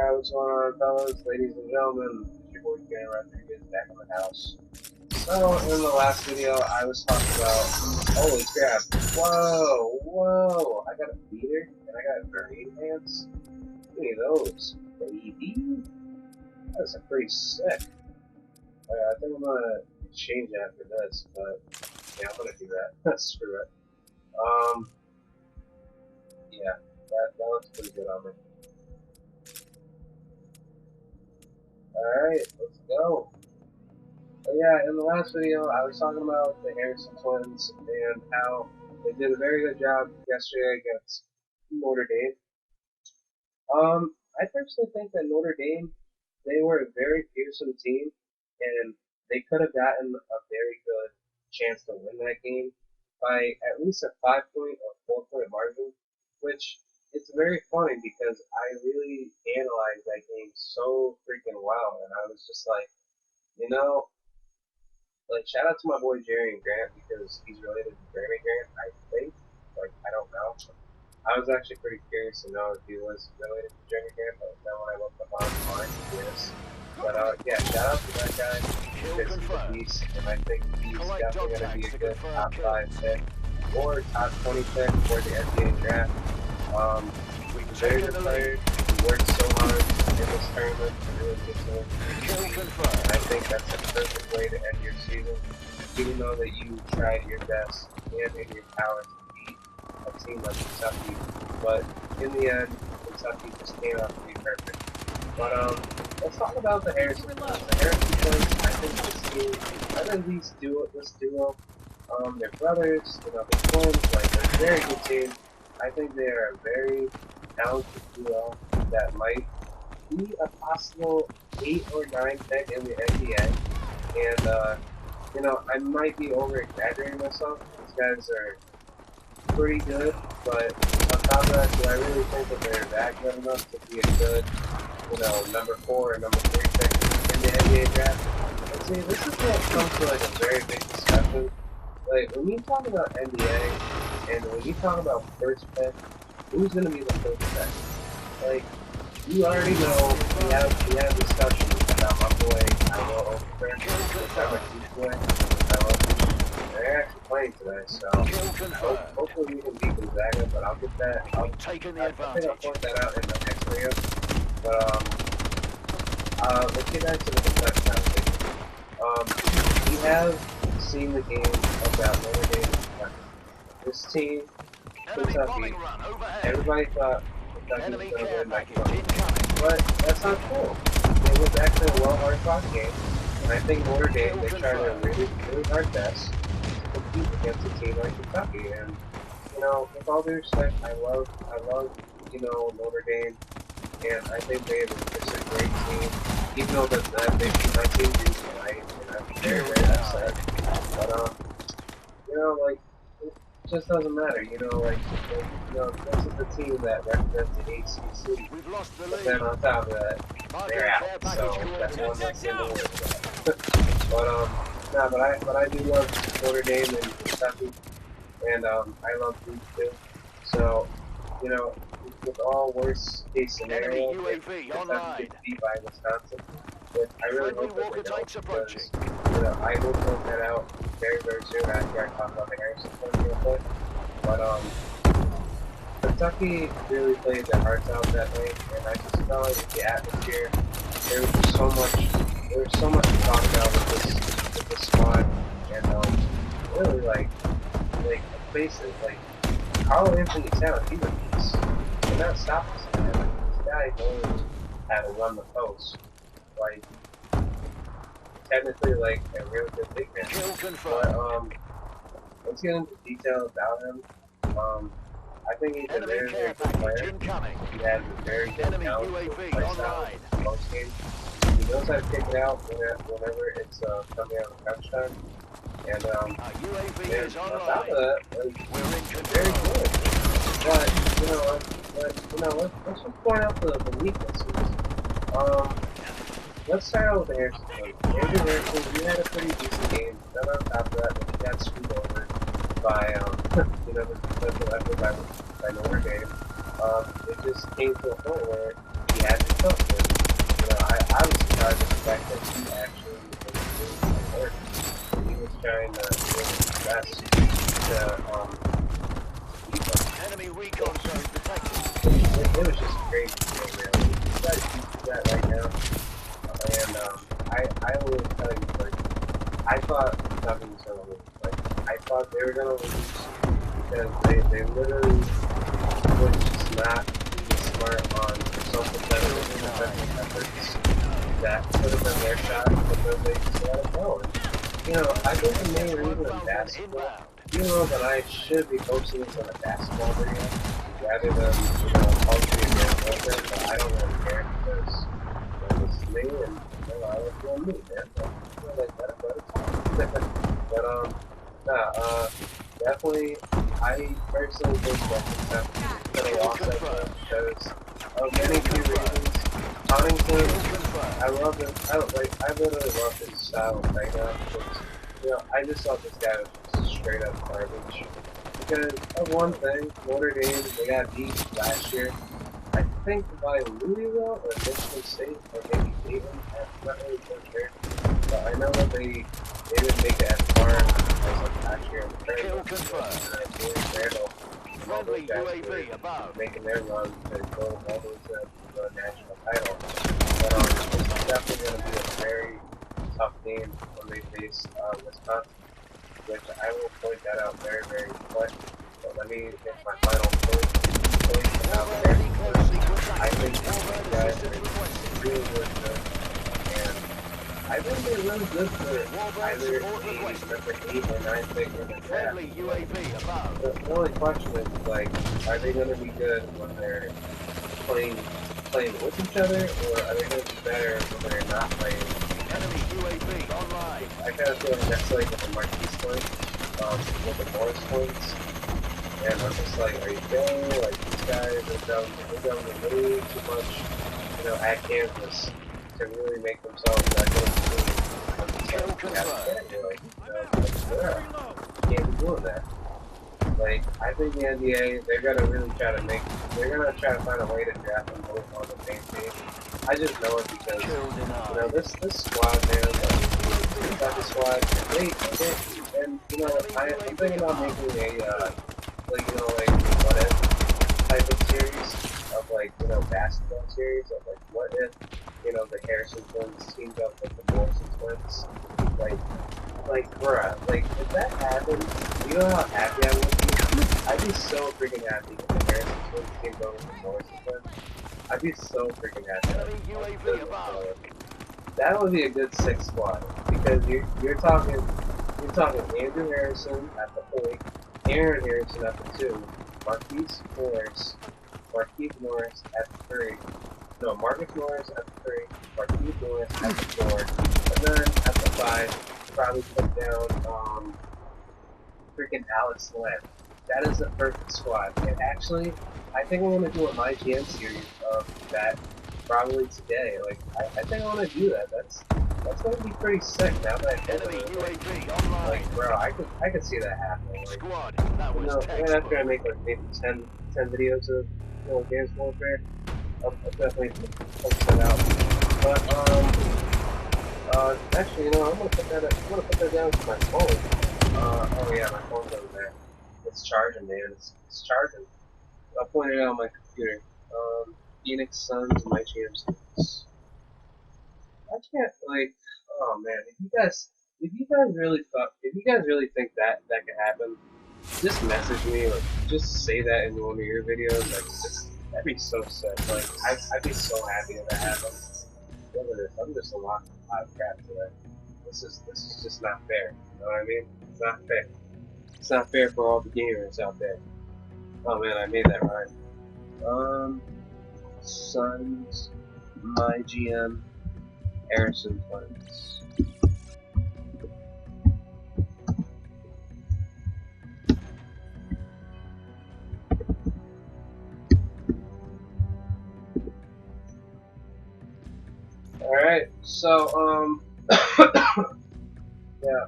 Alright, what's going on, fellas, ladies and gentlemen? It's your boy Cod Aw Rtmp back in the house. So, in the last video, I was talking about. Holy crap! Whoa, whoa! I got a beater and I got marine pants. Give me those, baby. That's pretty sick. I think I'm gonna change after this, but yeah, I'm gonna do that. Screw it. Yeah, that looks pretty good on me. Alright, let's go. But yeah, in the last video, I was talking about the Harrison twins and how they did a very good job yesterday against Notre Dame. I personally think that Notre Dame, they were a very fearsome team, and they could have gotten a very good chance to win that game by at least a 5-point or 4-point margin, which it's very funny because I really analyzed that game so freaking well, and I was just like, like, shout out to my boy Jerry and Grant because he's related to Jeremy Grant, I think. Like, I don't know. I was actually pretty curious to know if he was related to Jeremy Grant, but then when I looked up online, he is. But, yeah, shout out to that guy because he's a beast, and I think he's definitely going to be a good top 5 pick or top 20 pick for the NBA draft. He's a very good player. He worked so hard in this tournament to really get to it. And I think that's a perfect way to end your season, even though that you tried your best and in your power to beat a team like Kentucky. But in the end, Kentucky just came out to be perfect. But let's talk about the Harrison twins. The Harrison twins, I think this duo, they're brothers, they're twins, like they're a very good team. I think they are a very talented duo that might be a possible 8 or 9 pick in the NBA. And, I might be over-exaggerating myself. These guys are pretty good, but on top of that, do I really think that they're that good enough to be a good, number 4 or number 3 pick in the NBA draft? And see, this is where it comes to, like, a very big discussion. Like, when you talk about NBA, and when you talk about first pick, who's going to be the first pick? Like, you already know we have discussions about my boy, I will Overprint, which I'm a huge boy. I love him. They're actually playing today, so hopefully we can beat Gonzaga, but I'll get that. I think I'll point that out in the next video. But, let's get back to the Kentucky conversation. We have seen the game about Notre Dame and Kentucky. This team, Kentucky, everybody thought Kentucky was going to win that game. But that's not true. It was actually a well-hard-fought game, and I think Notre Dame, they tried their really, really hard best to compete against a team like Kentucky. And, with all due respect, I love, Notre Dame, and I think they're just a great team. Even though that they beat my team tonight, and I'm very, very upset. But, it just doesn't matter, this is the team that represents the ACC. But then on top of that, they're out, so that's one less thing to worry about. But I do love Notre Dame and Kentucky, and I love Duke too. So, with all worst case scenario, if Kentucky gets beat by Wisconsin, which I really hope that they don't, because I will point that out very, very soon after I talk about the Harrison twins real quick. But Kentucky really played their hearts out that night, and I just felt like the atmosphere, there was just so much to talk about with this squad, and really like faces like Carl Anthony Towns, he's a beast. They're not stopping this guy. This guy knows how to run the post. Like, technically, like, a real good big man. But, let's get into detail about him. I think he's a very, very good player. He has a very good talent for playstyle in most games. He knows how to kick it out whenever it's coming out of crunch time. And, on top of that, like, very good. But, let's just point out the weaknesses. Let's start out with the Harrison twins. Andrew Harrison, he had a pretty decent game. Then on top of that, when he got screwed over by, the defensive effort by Notre Dame, it just came to a point where he had to cook. And, I was surprised at the fact that he actually was doing some work. And he was trying to do his best to keep them. Enemy recon zone detected. It was just crazy to me, really. You guys can do that right now. And I will tell you, like, I thought nothing was gonna lose. Like, I thought they were gonna lose because they literally was just not being smart on social benefit and defensive efforts that could have been their shot, but they just let it go. And, I think the main reason in basketball, even though that I should be posting this on a basketball video rather than, posting it against open, but I don't really care because this is me and I like doing me, man. Like that, but it's fine. Definitely, I personally think that Kentucky could have lost that game because of many few reasons. Huntington, I love him. I literally love his style right now because, I just thought this guy was just straight up garbage. Because of one thing, Notre Dame, they got beat last year. I think by Louisville or Michigan State or maybe Dayton. I'm not really so sure. But I know that they didn't make it as far as like last year in the tournament. Friendly UAV above. Making their run to go all the way to the national title. But this is definitely going to be a very tough game when they face Wisconsin, which I will point that out very, very quick. But let me get my final point out there. I think these guys are really, really good. And I think they're really good for either number 8 or 9 pick in the draft. The only question is, like, are they going to be good when they're playing with each other, or are they going to be better when they're not playing? I kind of feel like that's like with the Marquise points, with the Morris points. And I'm just like, are you kidding me? Like, these guys are done way too much, at campus to really make themselves that good of a team. I'm just like, you can't be doing that. Like, I think the NBA, they're gonna really try to find a way to draft them both on the same team. I just know it because, this squad, man, this type of squad, I'm thinking about making a, what if type of series of, basketball series of, what if, the Harrison twins teamed up with the Morrison twins. Bruh, if that happened, you know how happy I would be? I'd be so freaking happy if the Harrison twins teamed up with the Morrison twins. I'd be so freaking happy. That would be a good 6 squad, because you're talking Andrew Harrison at the point, Aaron Harrison at the 2, Marquise Morris at the 3, no, Marcus Morris at the 3, Marquise Morris at the 4, and then at the 5, probably put down freaking Alex Lamb. That is the perfect squad. And actually, I think I'm gonna do a My GM series of that probably today. I think I'm gonna do that. That's gonna be pretty sick now that I think of it. Bro, I could see that happening. Even after I make maybe 10 videos of Games Warfare, I'll definitely post that out. But actually, I'm gonna put that down to my phone. Oh yeah, my phone's over there. It's charging, man. It's charging. I'll point it out on my computer. Phoenix Suns, my GMs. I can't oh man, if you guys really think that could happen, just message me or just say that in one of your videos. That'd be so sick. I'd be so happy if that happened. Look at this. I'm just a lot of crap today. This is just not fair. You know what I mean? It's not fair. It's not fair for all the gamers out there. Oh man, I made that right. Suns, my GM, Harrison Twins. Alright, so, yeah,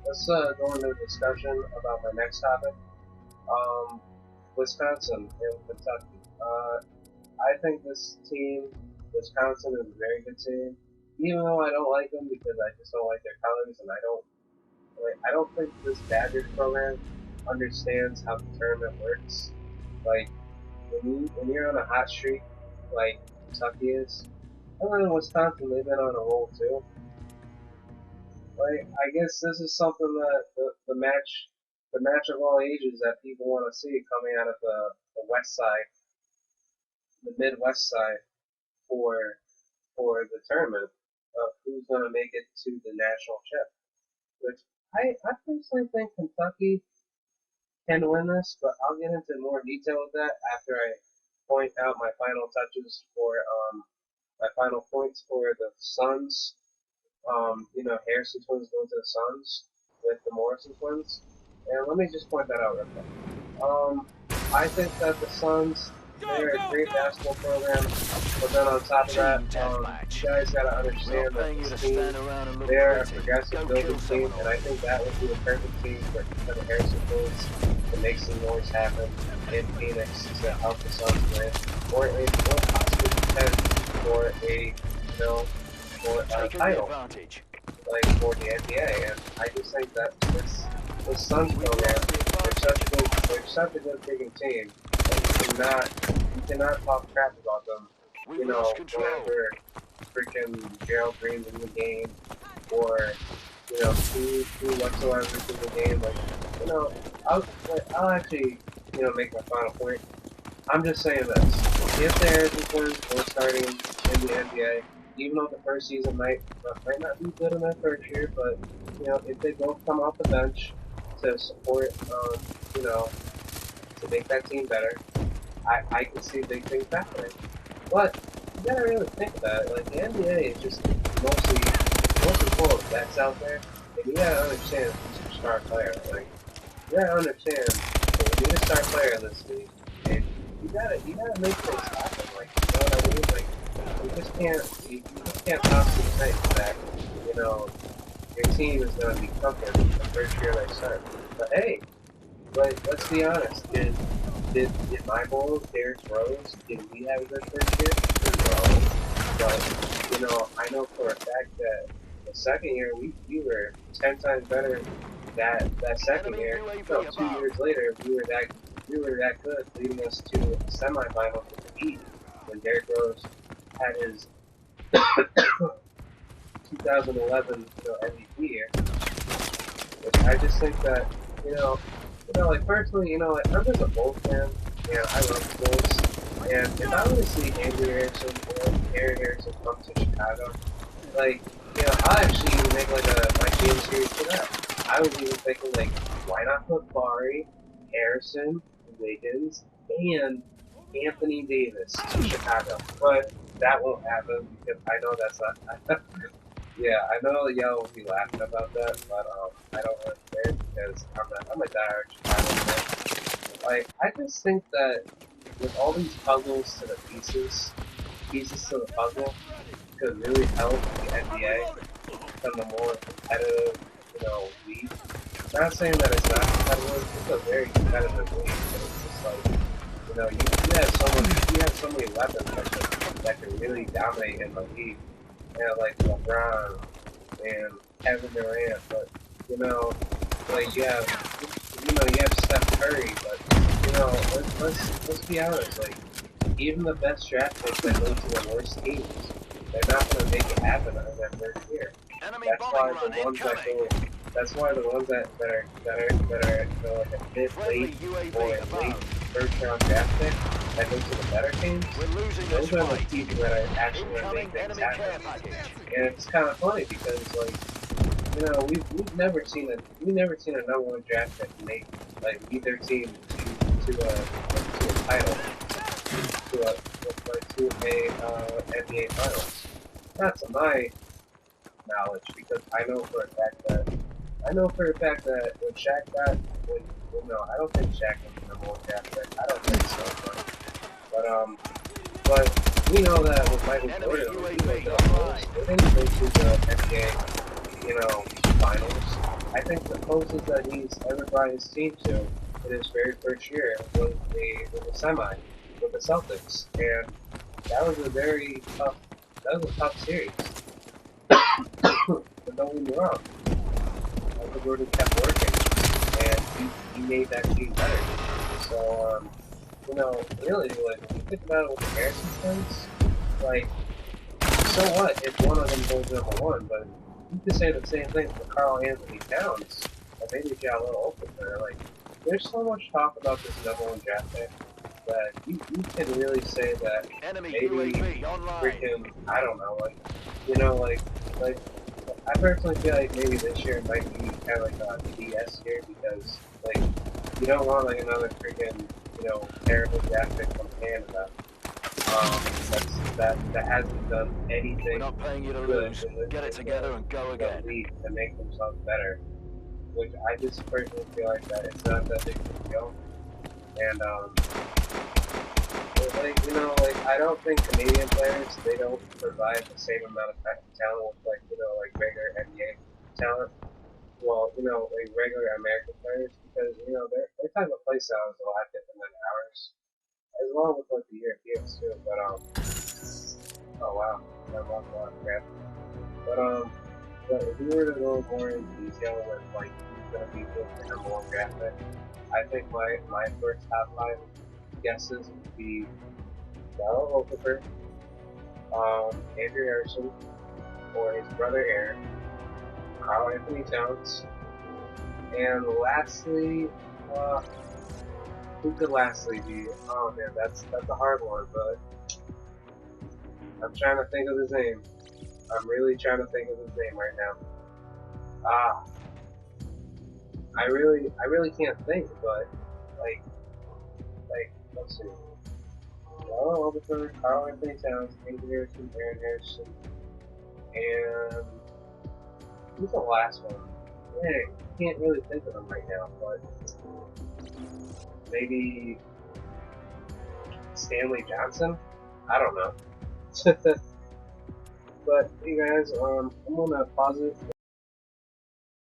let's go into a discussion about my next topic. Wisconsin and Kentucky. I think this team, Wisconsin, is a very good team. Even though I don't like them because I just don't like their colors, and I don't think this Badgers program understands how the tournament works. Like when you're on a hot streak, like Kentucky is, and then Wisconsin, they've been on a roll too. Like I guess this is something that the match of all ages that people want to see coming out of the West Side, the Midwest side for the tournament of who's going to make it to the national chip. Which I personally think Kentucky can win this, but I'll get into more detail with that after I point out my final touches for my final points for the Suns. Harrison twins going to the Suns with the Morrison twins. And let me just point that out real quick. I think that the Suns, they're a great basketball program, but then on top of that, you guys gotta understand that this team, they're a progressive building team, and I think that would be the perfect team for the Harrison twins to make some noise happen in Phoenix to help the Suns win, or possibly contend for for a title, like for the NBA. And I just think that this Suns program, they're such a good freaking team. You cannot talk crap about them. Whenever freaking Gerald Green's in the game, or who whatsoever is in the game. Like, I'll actually make my final point. I'm just saying this: if the Harrison twins were starting in the NBA, even though the first season might not be good in their first year, but if they both come off the bench to support, to make that team better, I can see big things happening. But you gotta really think about it. Like the NBA is just mostly full of vets out there, and you gotta understand who's a star player. Like you gotta understand that you need a star player in this league, and you gotta make things happen. Like you know what I mean? Like you just can't possibly think that your team is gonna be cooking the first year they start. But hey, let's be honest. Did my boy, Derrick Rose, did we have a good first year? No. But, I know for a fact that the second year we were 10 times better that second year. No, 2 years later we were that good, leading us to a semifinals with the Heat when Derrick Rose had his 2011 MVP year. Which I just think that, like personally, I'm just a Bulls fan. I love the Bulls. And if I were to see Andrew Harrison or Aaron Harrison come to Chicago, like, I'll actually even make like my game series for that. I was even thinking like, why not put Barry, Harrison, Wiggins, and Anthony Davis to Chicago? But that won't happen because I know that's not. Yeah, I know y'all will be laughing about that, but I don't really care because I'm a diehard Chicago fan. Like, I just think that with all these puzzles to the pieces to the puzzle could really help the NBA become a more competitive, league. Not saying that it's not competitive; it's a very competitive league. But it's just like, you have so many weapons that can really dominate in the league. Like LeBron and Kevin Durant, but like you have Steph Curry, but let's be honest, like even the best draft picks that go to the worst teams, they're not gonna make it happen in their first year. That's why the ones that are like a mid late or late first round draft pick that go to the better teams, those are the people that are actually going to make things happen. And it's kind of funny because, like, we've never seen a number one draft pick make lead their team to a title, to a NBA finals. Not to my knowledge, because I know for a fact that when Shaq got I don't think Shaq was the number one draft pick. I don't think so, but we know that with Michael Jordan, they didn't go to the NBA, finals. I think the closest that he's ever brought his team to in his very first year was the semi with the Celtics, and that was a very tough. That was a tough series. But don't get me wrong, Michael Jordan kept working, and he made that team better. So, you know, really, like, when you think about it with the Harrison twins, like, so what if one of them goes #1? But you could say the same thing for Carl Anthony Towns, or maybe Jalil Okafor. Like, there's so much talk about this #1 draft pick that you can really say that Enemy maybe UAV online. freaking, I don't know, like, you know, like, I personally feel like maybe this year might be kind of like a BS year because, like, you don't want, like, another freaking, you know, terrible draft pick from Canada. That hasn't done We're anything not paying you to good lose. in Get it together and go the again. league to make themselves better. Which I just personally feel like that it's not that big of a deal. And like, you know, like, I don't think Canadian players, they don't provide the same amount of talent with, like, you know, like regular NBA talent. Well, you know, like regular American players because, you know, their type of play style is a lot different than ours. As well with like the Europeans too. But oh wow, that was a lot of crap. But but if we were to go more in detail with like who's gonna be the #1 draft pick, I think my first top 5 guesses would be Darrell Okafor, Andrew Harrison, or his brother Aaron, Carl Anthony Towns, and lastly, uh, who could lastly be? Oh man, that's a hard one, but I'm trying to think of his name. I'm really trying to think of his name right now. Ah, I really can't think, but like, let's see. Well, Overford, Carl Anthony Towns, Andrew Harrison, Aaron Harrison, and who's the last one? Dang, I can't really think of him right now, but maybe Stanley Johnson? I don't know. But you guys, I'm gonna pause it